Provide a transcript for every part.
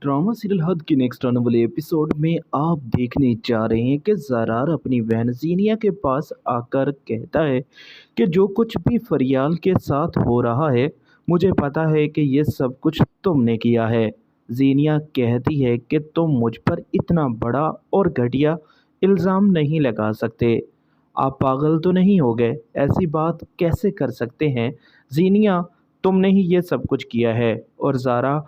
Drama serial हद के next आने वाले एपिसोड में आप देखने जा रहे हैं कि ज़रार अपनी बहन जीनिया के पास आकर कहता है कि जो कुछ भी फरियाल के साथ हो रहा है, मुझे पता है कि ये सब कुछ तुमने किया है। जीनिया कहती है कि तुम मुझ पर इतना बड़ा और घटिया इल्ज़ाम नहीं लगा सकते। आप पागल तो नहीं हो गए? ऐसी बात कैसे कर सकते हैं? जीनिया, तुमने ही ये सब कुछ किया है और ज़ारा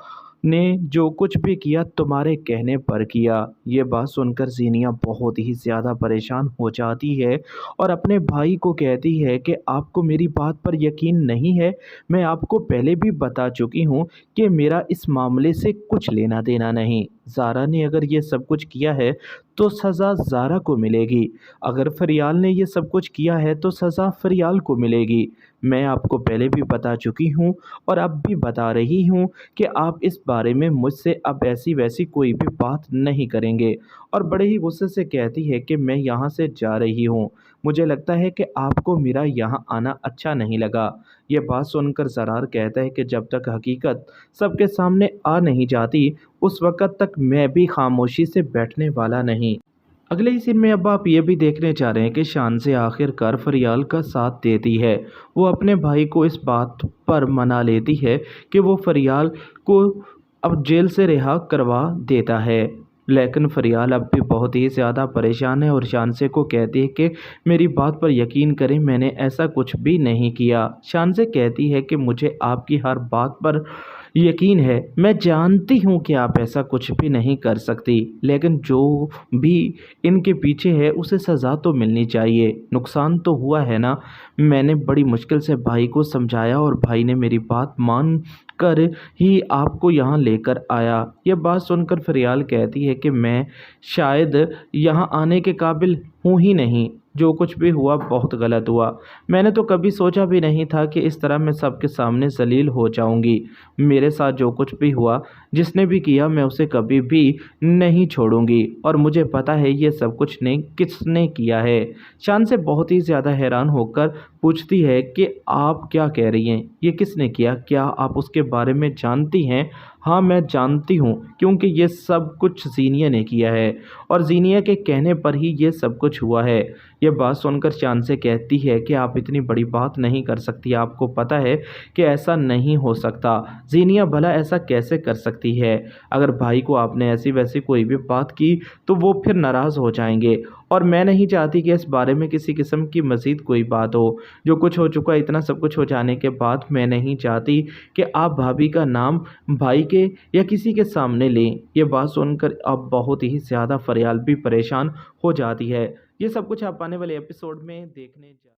ने जो कुछ भी किया तुम्हारे कहने पर किया। ये बात सुनकर ज़ीनिया बहुत ही ज़्यादा परेशान हो जाती है और अपने भाई को कहती है कि आपको मेरी बात पर यकीन नहीं है। मैं आपको पहले भी बता चुकी हूँ कि मेरा इस मामले से कुछ लेना देना नहीं। ज़ारा ने अगर ये सब कुछ किया है तो सज़ा ज़ारा को मिलेगी। अगर फरियाल ने ये सब कुछ किया है तो सज़ा फरियाल को मिलेगी। मैं आपको पहले भी बता चुकी हूँ और अब भी बता रही हूँ कि आप इस बारे में मुझसे अब ऐसी वैसी कोई भी बात नहीं करेंगे। और बड़े ही गुस्से से कहती है कि मैं यहाँ से जा रही हूँ। मुझे लगता है कि आपको मेरा यहाँ आना अच्छा नहीं लगा। ये बात सुनकर ज़रार कहता है कि जब तक हकीकत सबके सामने आ नहीं जाती, उस वक़्त तक मैं भी खामोशी से बैठने वाला नहीं। अगले ही सीन में अब आप ये भी देखने जा रहे हैं कि शान से आखिरकार फरियाल का साथ देती है। वो अपने भाई को इस बात पर मना लेती है कि वो फरियाल को अब जेल से रिहा करवा देता है। लेकिन फरियाल अब भी बहुत ही ज़्यादा परेशान है और शानसे को कहती है कि मेरी बात पर यकीन करें, मैंने ऐसा कुछ भी नहीं किया। शानसे कहती है कि मुझे आपकी हर बात पर यकीन है। मैं जानती हूँ कि आप ऐसा कुछ भी नहीं कर सकती, लेकिन जो भी इनके पीछे है उसे सज़ा तो मिलनी चाहिए। नुकसान तो हुआ है ना। मैंने बड़ी मुश्किल से भाई को समझाया और भाई ने मेरी बात मान कर ही आपको यहाँ लेकर आया। यह बात सुनकर फरियाल कहती है कि मैं शायद यहाँ आने के काबिल हूँ ही नहीं। जो कुछ भी हुआ बहुत गलत हुआ। मैंने तो कभी सोचा भी नहीं था कि इस तरह मैं सबके सामने जलील हो जाऊंगी। मेरे साथ जो कुछ भी हुआ, जिसने भी किया, मैं उसे कभी भी नहीं छोड़ूंगी और मुझे पता है ये सब कुछ ने किसने किया है। शान से बहुत ही ज़्यादा हैरान होकर पूछती है कि आप क्या कह रही हैं? ये किसने किया? क्या आप उसके बारे में जानती हैं? हाँ, मैं जानती हूँ, क्योंकि ये सब कुछ जीनिया ने किया है और जीनिया के कहने पर ही ये सब कुछ हुआ है। ये बात सुनकर शान से कहती है कि आप इतनी बड़ी बात नहीं कर सकती। आपको पता है कि ऐसा नहीं हो सकता। जीनिया भला ऐसा कैसे कर सकती है? अगर भाई को आपने ऐसी वैसी कोई भी बात की तो वो फिर नाराज़ हो जाएंगे और मैं नहीं चाहती कि इस बारे में किसी किस्म की मज़ीद कोई बात हो। जो कुछ हो चुका है, इतना सब कुछ हो जाने के बाद मैं नहीं चाहती कि आप भाभी का नाम भाई के या किसी के सामने लें। ये बात सुनकर अब बहुत ही ज़्यादा फरियाल भी परेशान हो जाती है। ये सब कुछ आप आने वाले एपिसोड में देखने जा